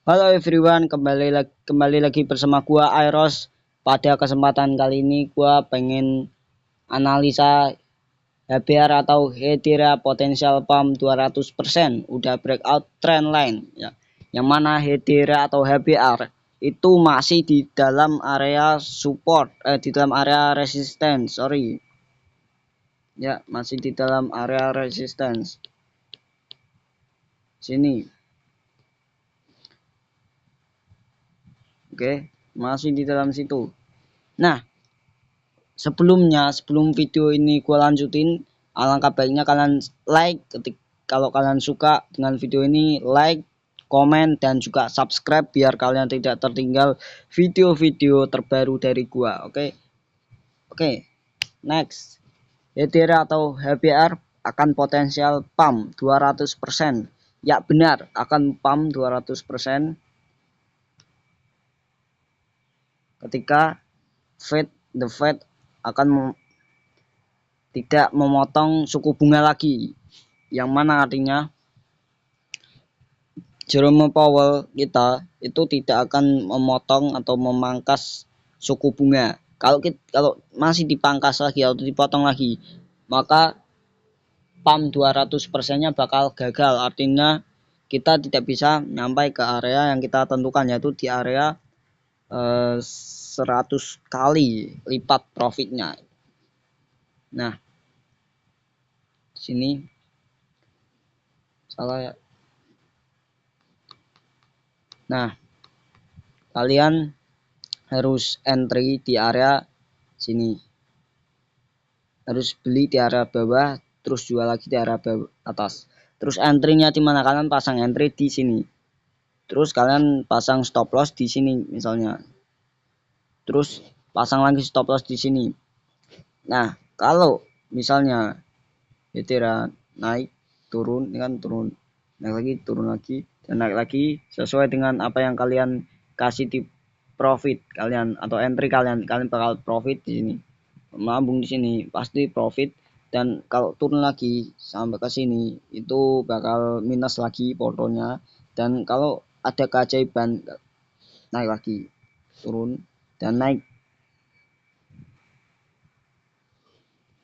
Halo everyone, kembali lagi bersama gua Airos. Pada kesempatan kali ini gua pengen analisa HBR atau Hedera Potential Pump 200% udah breakout trend line ya. Yang mana Hedera atau HBR itu masih di dalam area support, di dalam area resistance, sorry. Ya, masih di dalam area resistance. Sini. Oke, masih di dalam situ. Nah, sebelum video ini gue lanjutin, alangkah baiknya kalian like kalau kalian suka dengan video ini, like, komen, dan juga subscribe biar kalian tidak tertinggal video-video terbaru dari gua. Oke, next. Hedera atau HBR akan potensial pump 200%. Ya benar, akan pump 200% ketika the Fed akan tidak memotong suku bunga lagi, yang mana artinya Jerome Powell kita itu tidak akan memotong atau memangkas suku bunga. Kalau masih dipangkas lagi atau dipotong lagi, maka pump 200%-nya bakal gagal. Artinya kita tidak bisa sampai ke area yang kita tentukan, yaitu di area 100 kali lipat profitnya. Nah, sini salah ya. Nah, kalian harus entry di area sini, harus beli di area bawah, terus jual lagi di area bawah atas. Terus entry-nya di mana? Kalian pasang entry di sini, terus kalian pasang stop loss di sini misalnya, terus pasang lagi stop loss di sini. Nah, kalau misalnya Hedera naik turun, ini kan turun, naik lagi, turun lagi, dan naik lagi sesuai dengan apa yang kalian kasih di profit kalian atau entry kalian bakal profit di sini, melambung di sini pasti profit. Dan kalau turun lagi sampai ke sini itu bakal minus lagi portonya. Dan kalau ada keajaiban naik lagi, turun dan naik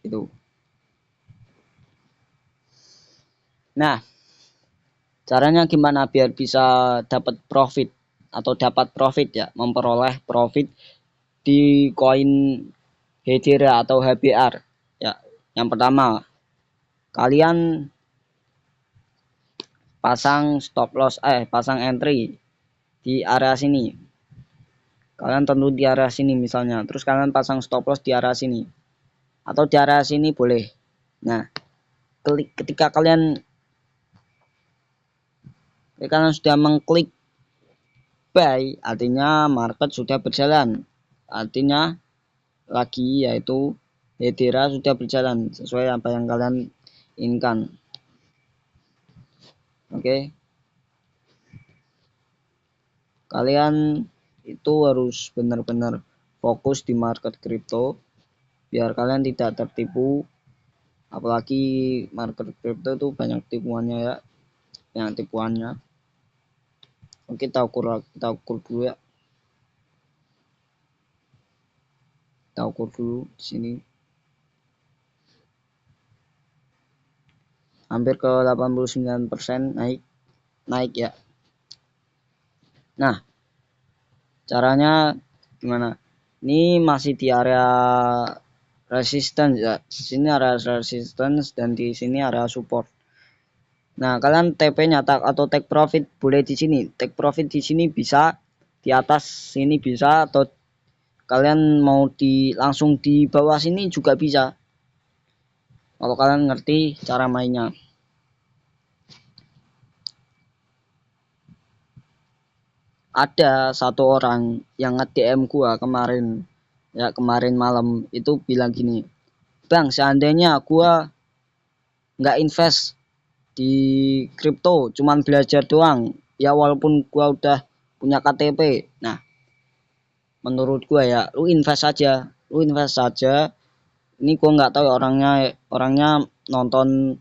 itu. Nah, caranya gimana biar bisa dapat profit ya, memperoleh profit di koin Hedera atau HBR ya. Yang pertama, kalian pasang stop loss, pasang entry di area sini. Kalian tentu di area sini misalnya, terus kalian pasang stop loss di area sini atau di area sini boleh. Nah, ketika kalian sudah mengklik buy, artinya market sudah berjalan, artinya lagi yaitu Hedera sudah berjalan sesuai apa yang kalian inginkan. Oke, kalian itu harus benar-benar fokus di market kripto biar kalian tidak tertipu, apalagi market kripto itu banyak tipuannya ya, Oke, kita ukur dulu ya. Kita ukur dulu di sini. Hampir ke 89% naik ya. Nah, caranya gimana? Ini masih di area resistance ya. Di sini area resistance dan di sini area support. Nah, kalian TP nyatak atau take profit boleh di sini. Take profit di sini bisa, di atas sini bisa, atau kalian mau langsung di bawah sini juga bisa. Kalau kalian ngerti cara mainnya. Ada satu orang yang nge-DM gua kemarin malam itu bilang gini, "Bang, seandainya gua nggak invest di kripto, cuman belajar doang, ya walaupun gua udah punya KTP." Nah, menurut gua ya, lu invest saja. Ini gua nggak tahu orangnya nontonin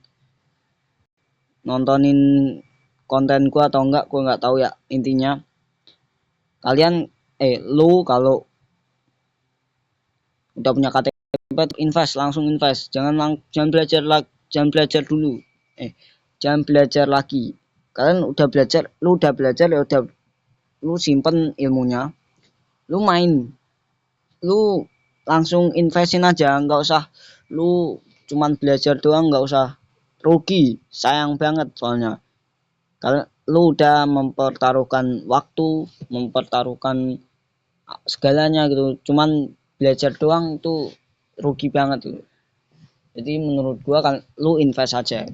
konten gua atau enggak, gua nggak tahu ya. Intinya Kalian lu kalau udah punya KTP invest, langsung invest. Jangan belajar dulu. Jangan belajar lagi. Kalian udah belajar, ya udah lu simpen ilmunya, lu main, lu langsung investin aja, nggak usah lu cuman belajar doang, nggak usah rugi, sayang banget soalnya. Kalau lu udah mempertaruhkan waktu, mempertaruhkan segalanya gitu, cuman belajar doang itu rugi banget gitu. Jadi menurut gua kan lu invest aja,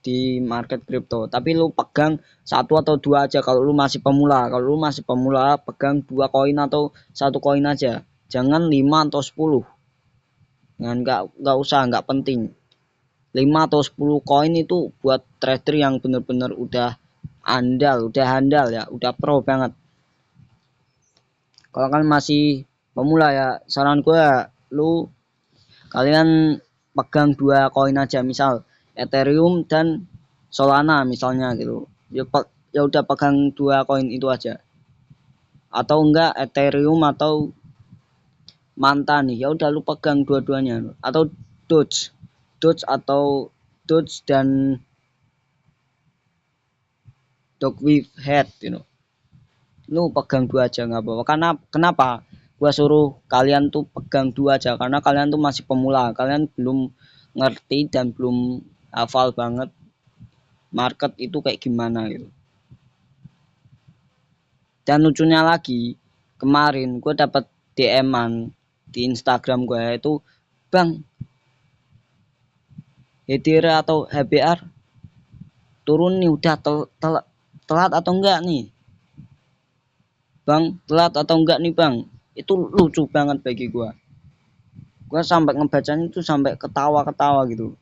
di market kripto, tapi lu pegang satu atau dua aja kalau lu masih pemula. Kalau lu masih pemula, pegang 2 koin atau 1 koin aja, jangan 5 atau 10. Nggak usah, nggak penting. 5 atau 10 koin itu buat trader yang bener-bener udah handal ya, udah pro banget. Kalau kalian masih pemula ya, saran gue ya, kalian pegang 2 koin aja, misal Ethereum dan Solana misalnya gitu. Ya udah pegang 2 koin itu aja. Atau enggak Ethereum atau Manta nih, ya udah lu pegang dua-duanya. Atau Doge. Doge dan Dog with head, lu pegang 2 aja nggak apa-apa. Karena kenapa gua suruh kalian tuh pegang 2 aja, karena kalian tuh masih pemula, kalian belum ngerti dan belum hafal banget market itu kayak gimana gitu. Dan lucunya lagi, kemarin gue dapat DM-an di Instagram gue, itu bang, HDR atau HBR turun nih, udah telat atau enggak nih bang, telat atau enggak nih bang. Itu lucu banget bagi gue sampai ngebacanya itu sampai ketawa-ketawa gitu.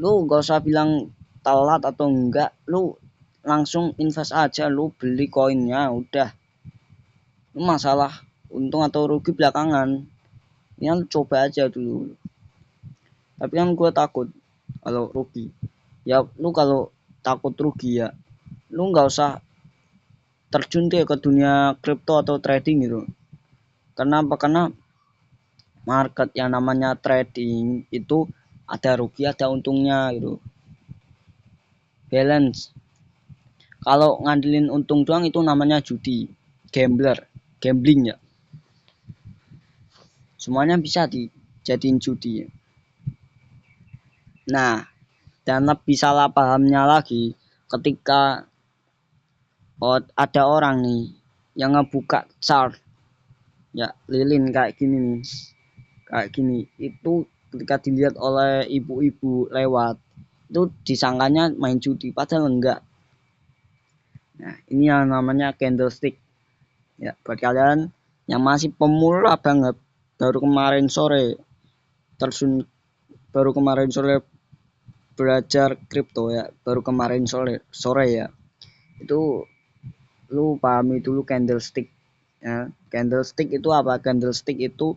Lu gak usah bilang telat atau enggak, lu langsung invest aja, lu beli koinnya udah. Lu masalah untung atau rugi belakangan, ya lu coba aja dulu. Tapi kan gue takut kalau rugi ya. Lu kalau takut rugi ya, lu nggak usah terjun deh ke dunia kripto atau trading gitu. Karena market yang namanya trading itu ada rugi ada untungnya gitu, balance. Kalau ngandelin untung doang itu namanya judi, gambling ya. Semuanya bisa dijadiin judi. Nah, dan lebih salah pahamnya lagi ketika ada orang nih yang ngebuka chart ya, lilin kayak gini nih, itu ketika dilihat oleh ibu-ibu lewat, itu disangkanya main judi padahal enggak. Nah, ini yang namanya candlestick ya. Buat kalian yang masih pemula banget, baru kemarin sore terjun, baru kemarin sore belajar kripto ya, baru kemarin sore ya, itu lu pahami dulu candlestick ya. Candlestick itu apa? Candlestick itu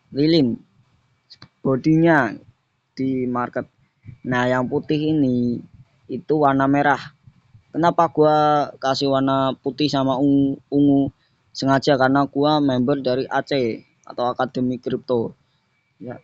lilin bodinya di market. Nah, yang putih ini itu warna merah. Kenapa gua kasih warna putih sama ungu? Sengaja karena gua member dari AC atau Akademi Kripto. Ya,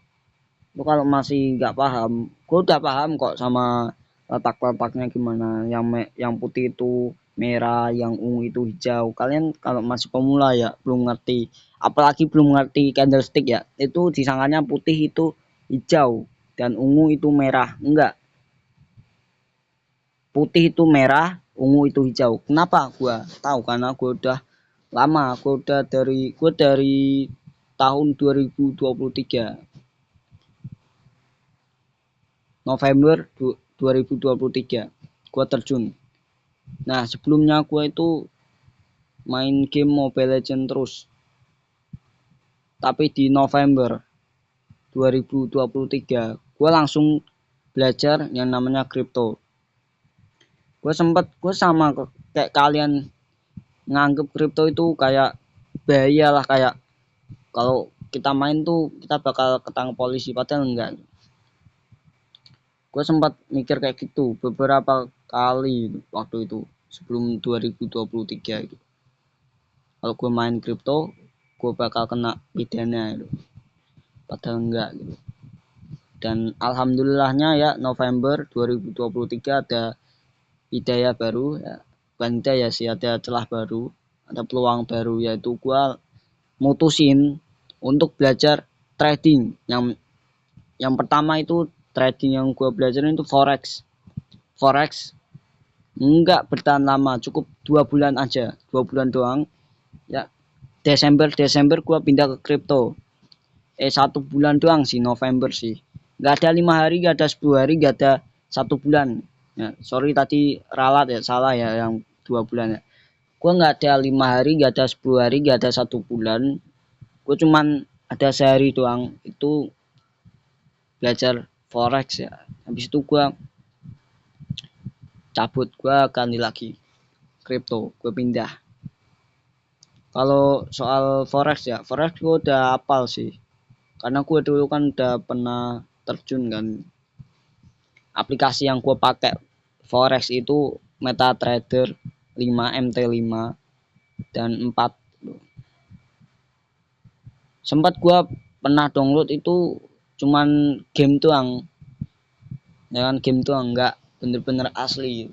lu kalau masih nggak paham, gua udah paham kok sama letak-letaknya gimana. Yang putih itu merah, yang ungu itu hijau. Kalian kalau masih pemula ya belum ngerti, apalagi belum ngerti candlestick ya, itu disangkanya putih itu hijau dan ungu itu merah. Enggak, putih itu merah, ungu itu hijau. Kenapa gua tahu? Karena gua udah lama, gua dari tahun 2023 November 2023 gua terjun. Nah, sebelumnya gua itu main game Mobile Legends terus. Tapi di November 2023 gua langsung belajar yang namanya kripto. Gue sama kayak kalian nganggep kripto itu kayak bahaya lah, kayak kalau kita main tuh kita bakal ketangkep polisi, padahal enggak. Gue sempat mikir kayak gitu beberapa kali waktu itu. sebelum 2023 itu. Kalau gue main kripto, gue bakal kena pidana itu. Padahal enggak gitu. Dan alhamdulillahnya ya November 2023 ada hidayah baru ya. Bukan hidayah sih, ada celah baru, ada peluang baru, yaitu gue mutusin untuk belajar trading. Yang pertama itu trading yang gue belajar itu forex enggak bertahan lama, cukup 2 bulan aja, 2 bulan doang ya. Desember gue pindah ke kripto. 1 bulan doang sih, November sih, nggak ada 5 hari, nggak ada 10 hari, nggak ada 1 bulan ya. Sorry tadi ralat ya, salah ya, yang 2 bulan ya. Gue nggak ada 5 hari, nggak ada 10 hari, nggak ada 1 bulan. Gue cuman ada sehari doang, itu belajar forex ya. Habis itu gue cabut, gue ganti lagi kripto, gue pindah. Kalau soal forex ya, forex gue udah hafal sih, karena gue dulu kan udah pernah terjun kan. Aplikasi yang gue pakai forex itu MetaTrader 5, MT5 dan 4. Sempat gue pernah download itu cuman game doang, ya kan, game doang, nggak bener-bener asli.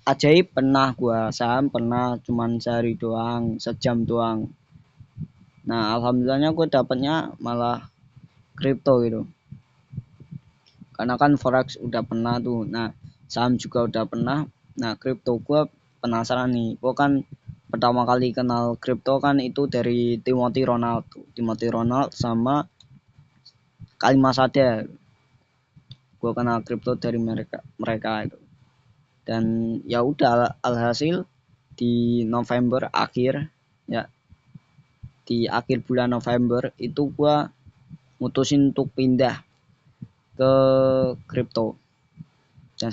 Ajaib pernah gua, saham pernah cuman sehari doang, sejam doang. Nah alhamdulillahnya gue dapatnya malah kripto gitu, karena kan forex udah pernah tuh, nah saham juga udah pernah. Nah kripto gue penasaran nih, gue kan pertama kali kenal kripto kan itu dari Timothy Ronald sama Kalimat Sadar. Gue kenal kripto dari mereka itu. Dan ya udah, alhasil di November akhir ya, di akhir bulan November itu gua mutusin untuk pindah ke kripto, dan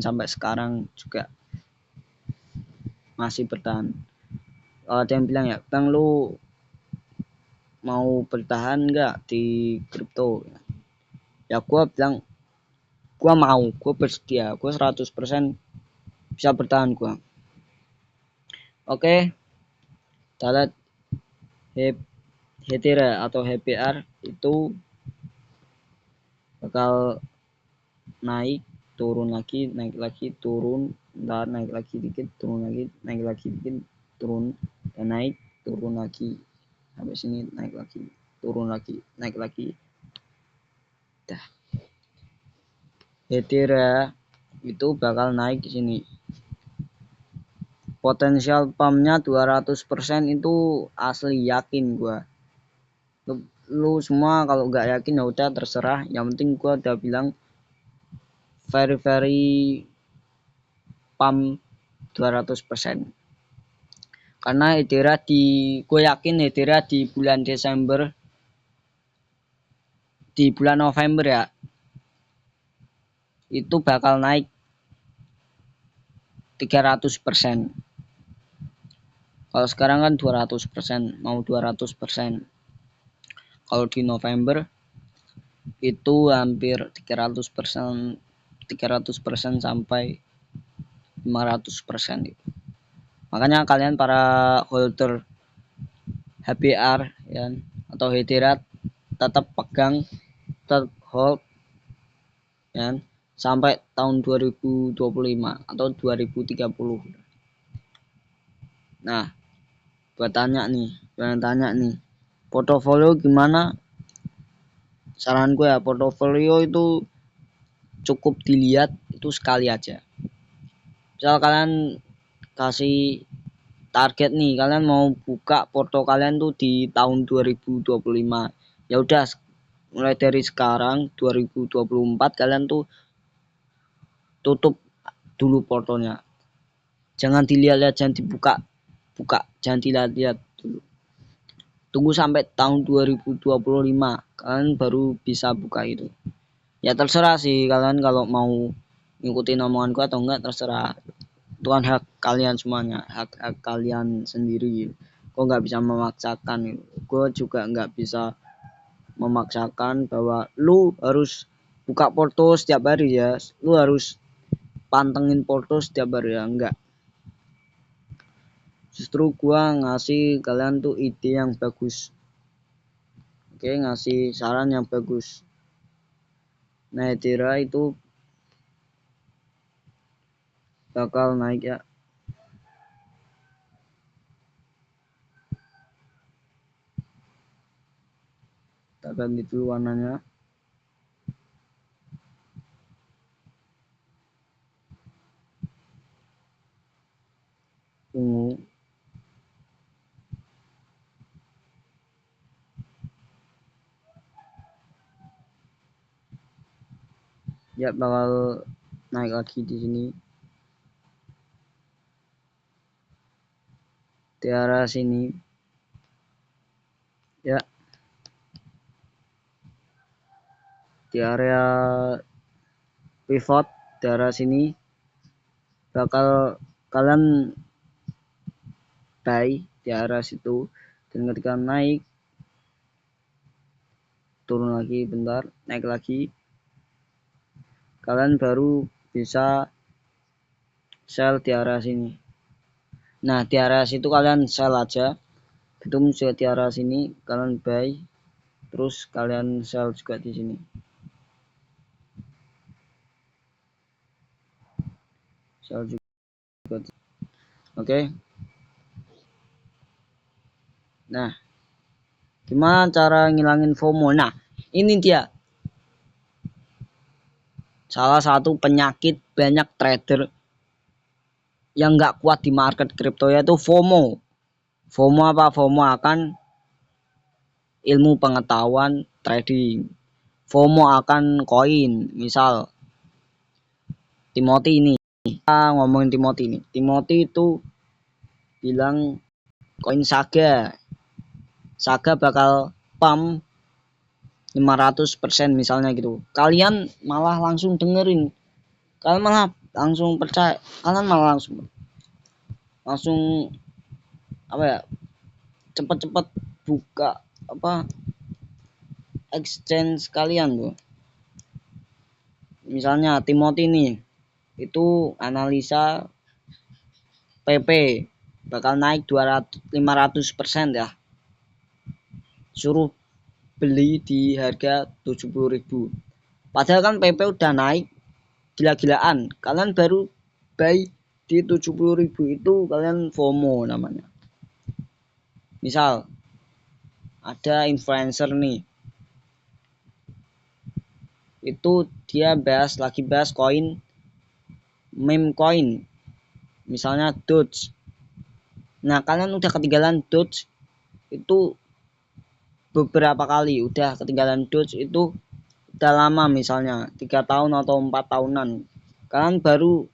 sampai sekarang juga masih bertahan. Ada yang bilang ya, Bang lu mau bertahan nggak di kripto? Ya gua bilang gua mau, gua bersedia, gua 100% bisa bertahan gua. Oke, kita lihat Hetera atau HPR itu bakal naik, turun lagi, naik lagi, turun, dan naik lagi dikit, turun lagi, naik lagi dikit, turun, dan naik, turun lagi, sampai sini naik lagi, turun lagi, naik lagi. Dah. Hetera itu bakal naik di sini. Potensial pumpnya 200% itu asli, yakin gua. Lu semua kalau nggak yakin ya udah terserah, yang penting gua udah bilang very pump 200%. Karena gue yakin Hetera di bulan Desember, di bulan November ya, itu bakal naik 300%. Kalau sekarang kan 200%, mau 200%. Kalau di November itu hampir 300%, 300% sampai 500% gitu. Makanya kalian para holder HBR ya, atau Hetera, tetap pegang, tetap hold ya, sampai tahun 2025 atau 2030. Nah, buat tanya nih, portofolio gimana? Saran gue ya, portofolio itu cukup dilihat itu sekali aja. Misal kalian kasih target nih, kalian mau buka porto kalian tuh di tahun 2025. Ya udah, mulai dari sekarang 2024 kalian tuh tutup dulu portonya. Jangan dilihat-lihat, jangan buka, jangan dilihat-lihat dulu. Tunggu sampai tahun 2025 kalian baru bisa buka itu. Ya terserah sih kalian kalau mau ngikutin omonganku atau enggak, terserah. Itu kan hak kalian semuanya, hak kalian sendiri. Gue nggak bisa memaksakan. Gue juga nggak bisa memaksakan bahwa lu harus buka porto setiap hari ya. Lu harus pantengin foto setiap hari ya, enggak. Justru gua ngasih kalian tuh ide yang bagus. Oke, ngasih saran yang bagus. Nah, Etira itu bakal naik ya. Kita ganti dulu warnanya. Ungu. Ya, bakal naik lagi di sini. Di arah sini. Ya. Di area pivot di arah sini bakal kalian buy di arah situ, dan ketika naik turun lagi bentar, naik lagi, kalian baru bisa sell di arah sini. Nah, di area situ kalian sell aja, itu muncul di arah sini kalian buy, terus kalian sell juga di sini. Sell juga. Oke. Nah, gimana cara ngilangin FOMO? Nah, ini dia salah satu penyakit banyak trader yang nggak kuat di market kripto, yaitu FOMO. FOMO apa? FOMO akan ilmu pengetahuan trading. FOMO akan koin. Misal Timothy ini, kita ngomongin Timothy ini. Timothy itu bilang koin Saga bakal pump 500% misalnya gitu. Kalian malah langsung dengerin, kalian malah langsung percaya, kalian malah langsung apa ya, cepet-cepet buka apa exchange kalian tuh. Misalnya Timothy ini itu analisa PP bakal naik 500% ya, suruh beli di harga 70.000. Padahal kan PP udah naik gila-gilaan, kalian baru buy di 70.000, itu kalian FOMO namanya. Misal ada influencer nih, itu dia lagi bahas koin, meme coin, misalnya Doge. Nah, kalian udah ketinggalan Doge itu beberapa kali, udah ketinggalan Doge itu udah lama, misalnya 3 tahun atau 4 tahunan. Kalian baru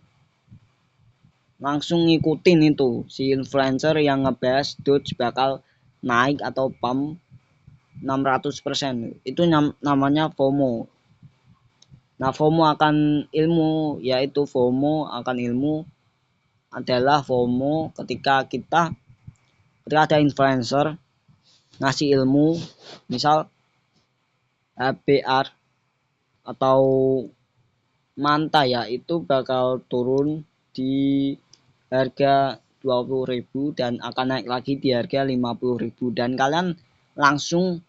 langsung ngikutin itu si influencer yang ngebahas Doge bakal naik atau pump 600%. Itu namanya FOMO. Nah, FOMO akan ilmu, yaitu FOMO akan ilmu adalah FOMO ketika ada influencer ngasih ilmu, misal HBR atau Manta ya, itu bakal turun di harga 20.000 dan akan naik lagi di harga 50.000, dan kalian langsung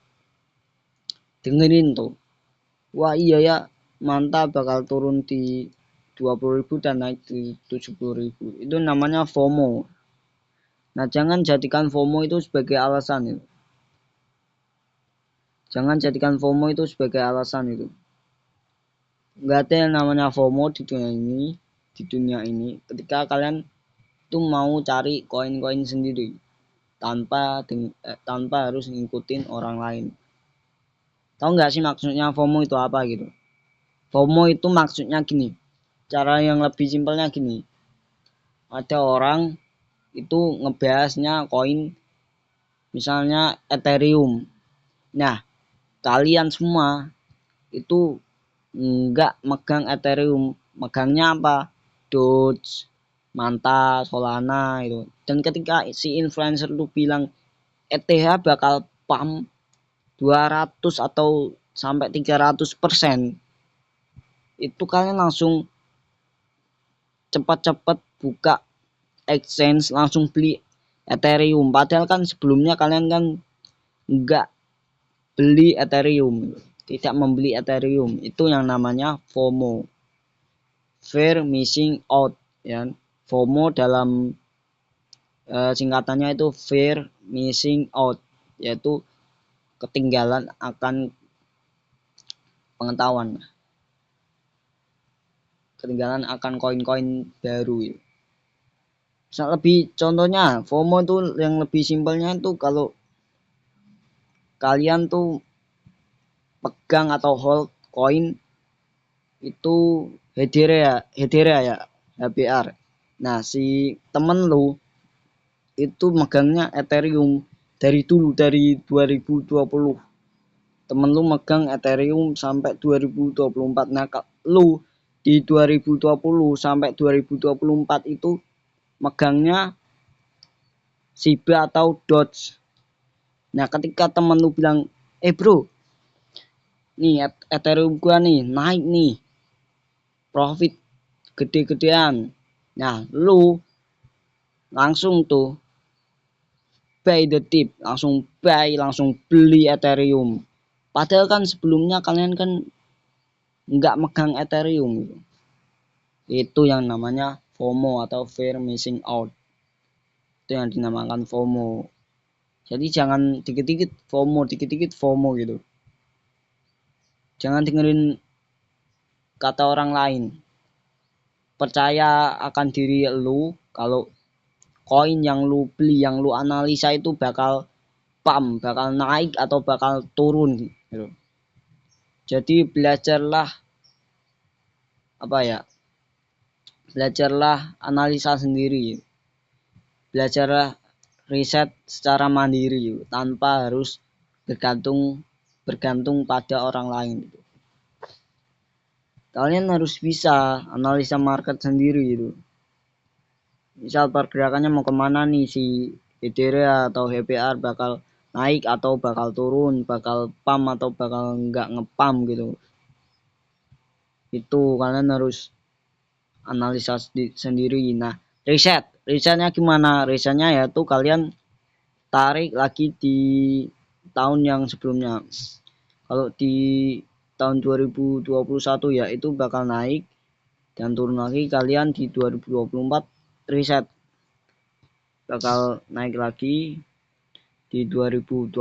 dengerin tuh, wah iya ya, Manta bakal turun di 20.000 dan naik di 70.000. Itu namanya FOMO. Nah, jangan jadikan FOMO itu sebagai alasan itu. Jangan jadikan FOMO itu sebagai alasan itu. Nggak ada yang namanya FOMO di dunia ini. Di dunia ini, ketika kalian itu mau cari koin-koin sendiri tanpa harus ngikutin orang lain. Tahu nggak sih maksudnya FOMO itu apa gitu? FOMO itu maksudnya gini. Cara yang lebih simpelnya gini. Ada orang itu ngebahasnya koin, misalnya Ethereum. Nah, kalian semua itu nggak megang Ethereum, megangnya apa? Doge, Manta, Solana itu. Dan ketika si influencer itu bilang ETH bakal pump 200 atau sampai 300%, itu kalian langsung cepat-cepat buka exchange langsung beli Ethereum, padahal kan sebelumnya kalian kan enggak beli Ethereum, tidak membeli Ethereum. Itu yang namanya FOMO, fear missing out, ya. FOMO dalam singkatannya itu fear missing out, yaitu ketinggalan akan pengetahuan, ketinggalan akan koin-koin baru. Lebih contohnya FOMO tuh yang lebih simpelnya tuh kalau kalian tuh pegang atau hold koin itu Hedera ya, HBR. Nah, si temen lu itu megangnya Ethereum dari dulu, dari 2020. Temen lu megang Ethereum sampai 2024. Nah, lu di 2020 sampai 2024 itu megangnya Shiba atau Doge. Nah, ketika temen lu bilang, bro, nih Ethereum gua nih naik nih, profit gede-gedean. Nah, lu langsung tuh buy the dip, langsung buy, langsung beli Ethereum. Padahal kan sebelumnya kalian kan nggak megang Ethereum gitu. Itu yang namanya FOMO atau fear missing out. Itu yang dinamakan FOMO. Jadi jangan dikit-dikit FOMO, dikit-dikit FOMO gitu. Jangan dengerin kata orang lain. Percaya akan diri lu kalau koin yang lu beli, yang lu analisa itu bakal pump, bakal naik atau bakal turun gitu. Jadi belajarlah apa ya? Belajarlah analisa sendiri. Belajarlah riset secara mandiri tanpa harus bergantung pada orang lain. Kalian harus bisa analisa market sendiri gitu. Misal pergerakannya mau kemana nih, si Ethereum atau HBR bakal naik atau bakal turun, bakal pump atau bakal nggak ngepump gitu. Itu kalian harus analisa sendiri. Nah, risetnya gimana? Risetnya yaitu kalian tarik lagi di tahun yang sebelumnya. Kalau di tahun 2021 ya itu bakal naik dan turun lagi, kalian di 2024 riset bakal naik lagi, di 2025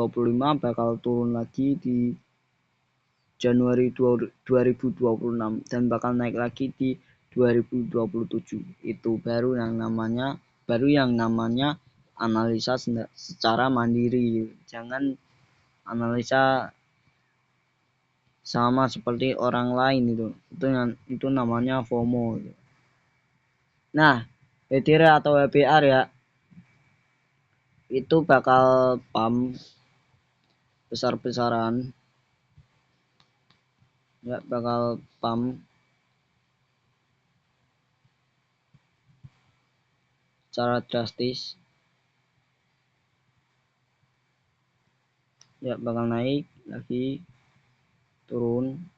bakal turun lagi di Januari 2026 dan bakal naik lagi di 2027. Itu baru yang namanya analisa secara mandiri. Jangan analisa sama seperti orang lain itu namanya FOMO. Nah, Ethereum atau HBR ya itu bakal pump besar-besaran, ya bakal pump secara drastis, ya bakal naik lagi, turun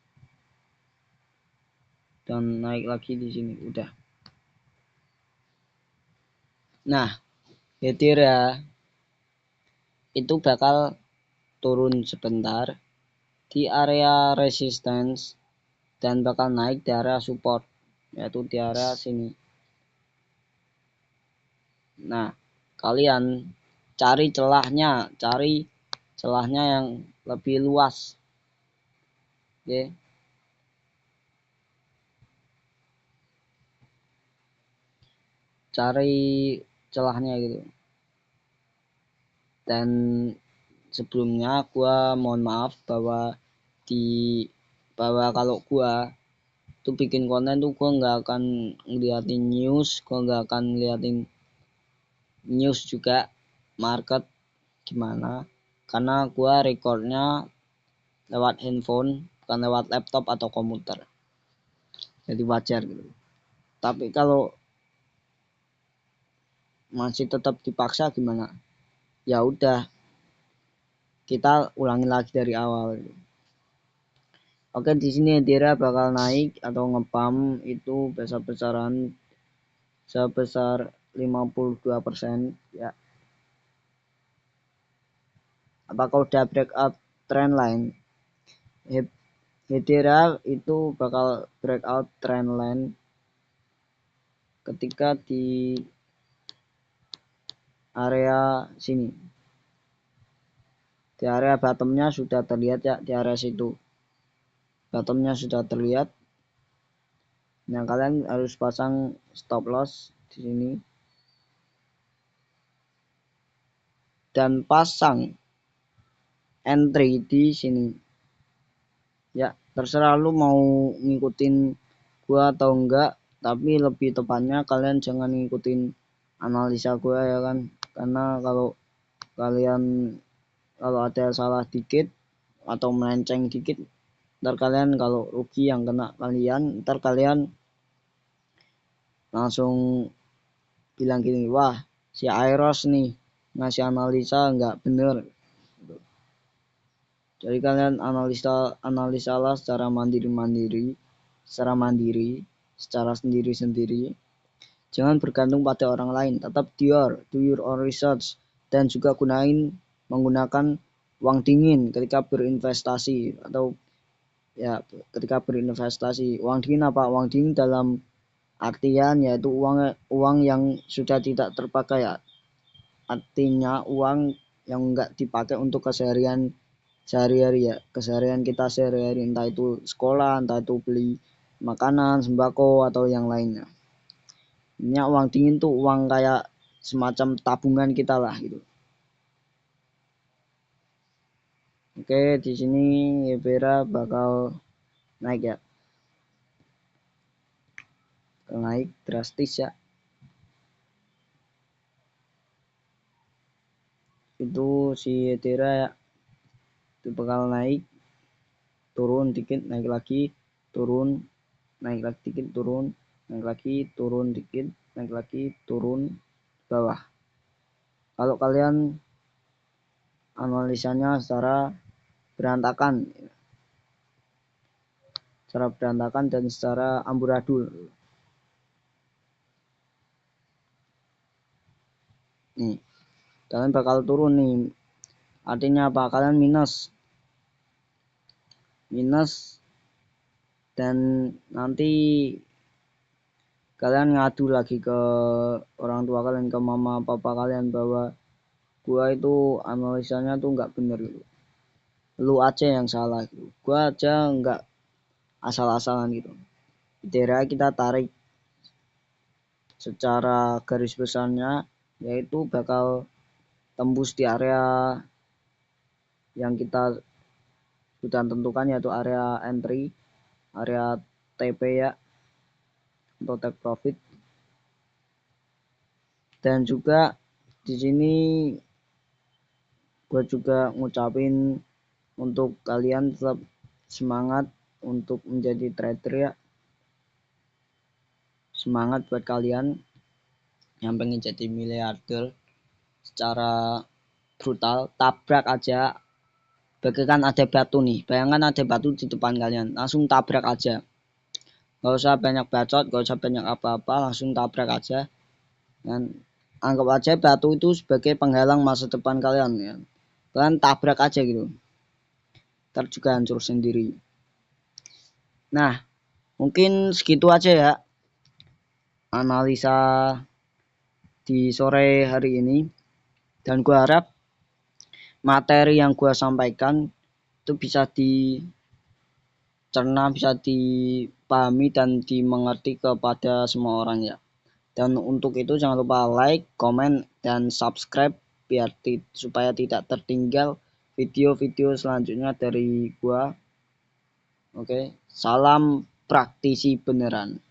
dan naik lagi di sini udah. Nah, Ethereum itu bakal turun sebentar di area resistance dan bakal naik di area support, yaitu di area sini. Nah, kalian cari celahnya yang lebih luas. Oke. Cari celahnya gitu. Dan sebelumnya gua mohon maaf bahwa kalau gua tuh bikin konten tuh gua nggak akan ngeliatin news, gua nggak akan ngeliatin news juga market gimana, karena gua recordnya lewat handphone bukan lewat laptop atau komputer, jadi wajar gitu. Tapi kalau masih tetap dipaksa gimana, ya udah kita ulangi lagi dari awal gitu. Oke, di sini Ethereum bakal naik atau ngepam itu besar-besaran sebesar 52% ya. Apakah udah breakout trend line? Hedera itu bakal breakout trend line ketika di area sini, di area bottomnya sudah terlihat ya, di area situ bottomnya sudah terlihat. Nah, kalian harus pasang stop loss di sini dan pasang entry di sini ya. Terserah lu mau ngikutin gua atau enggak, tapi lebih tepatnya kalian jangan ngikutin analisa gua ya kan, karena kalau ada salah dikit atau melenceng dikit, ntar kalian kalau rugi yang kena kalian. Ntar kalian langsung bilang gini, wah si Airos nih ngasih analisa nggak bener. Jadi kalian analisalah secara mandiri, secara sendiri-sendiri. Jangan bergantung pada orang lain, tetap do your own research, dan juga menggunakan uang dingin ketika berinvestasi. Atau ya, ketika berinvestasi, uang dingin apa? Uang dingin dalam artian yaitu uang yang sudah tidak terpakai ya. Artinya uang yang enggak dipakai untuk keseharian sehari-hari ya, keseharian kita sehari-hari, entah itu sekolah, entah itu beli makanan, sembako, atau yang lainnya. Ini uang dingin tuh uang kayak semacam tabungan kita lah gitu. Oke, di sini Hedera bakal naik ya, naik drastis ya. Itu si Hedera ya, itu bakal naik, turun dikit, naik lagi, turun, naik lagi dikit, turun, naik lagi, turun dikit, naik lagi, turun, bawah. Kalau kalian analisanya secara berantakan dan secara amburadul, nih kalian bakal turun nih. Artinya apa? Kalian minus dan nanti kalian ngadu lagi ke orang tua kalian, ke mama papa kalian, bahwa gua itu analisanya tuh nggak bener gitu, lu aja yang salah gitu, gua aja nggak asal-asalan gitu. Hedera kita tarik secara garis besarnya yaitu bakal tembus di area yang kita sudah tentukan, yaitu area entry, area TP ya, atau take profit. Dan juga di sini gue juga ngucapin untuk kalian tetap semangat untuk menjadi trader ya. Semangat buat kalian yang pengen jadi miliarder secara brutal, tabrak aja. Bagaikan ada batu nih, bayangkan ada batu di depan kalian, langsung tabrak aja. Gak usah banyak bacot, gak usah banyak apa-apa, langsung tabrak aja. Dan anggap aja batu itu sebagai penghalang masa depan kalian ya. Kalian tabrak aja gitu, ntar juga hancur sendiri. Nah, mungkin segitu aja ya analisa di sore hari ini, dan gue harap materi yang gue sampaikan itu bisa dicerna, bisa dipahami dan dimengerti kepada semua orang ya. Dan untuk itu jangan lupa like, komen, dan subscribe supaya tidak tertinggal video-video selanjutnya dari gua. Oke, salam praktisi beneran.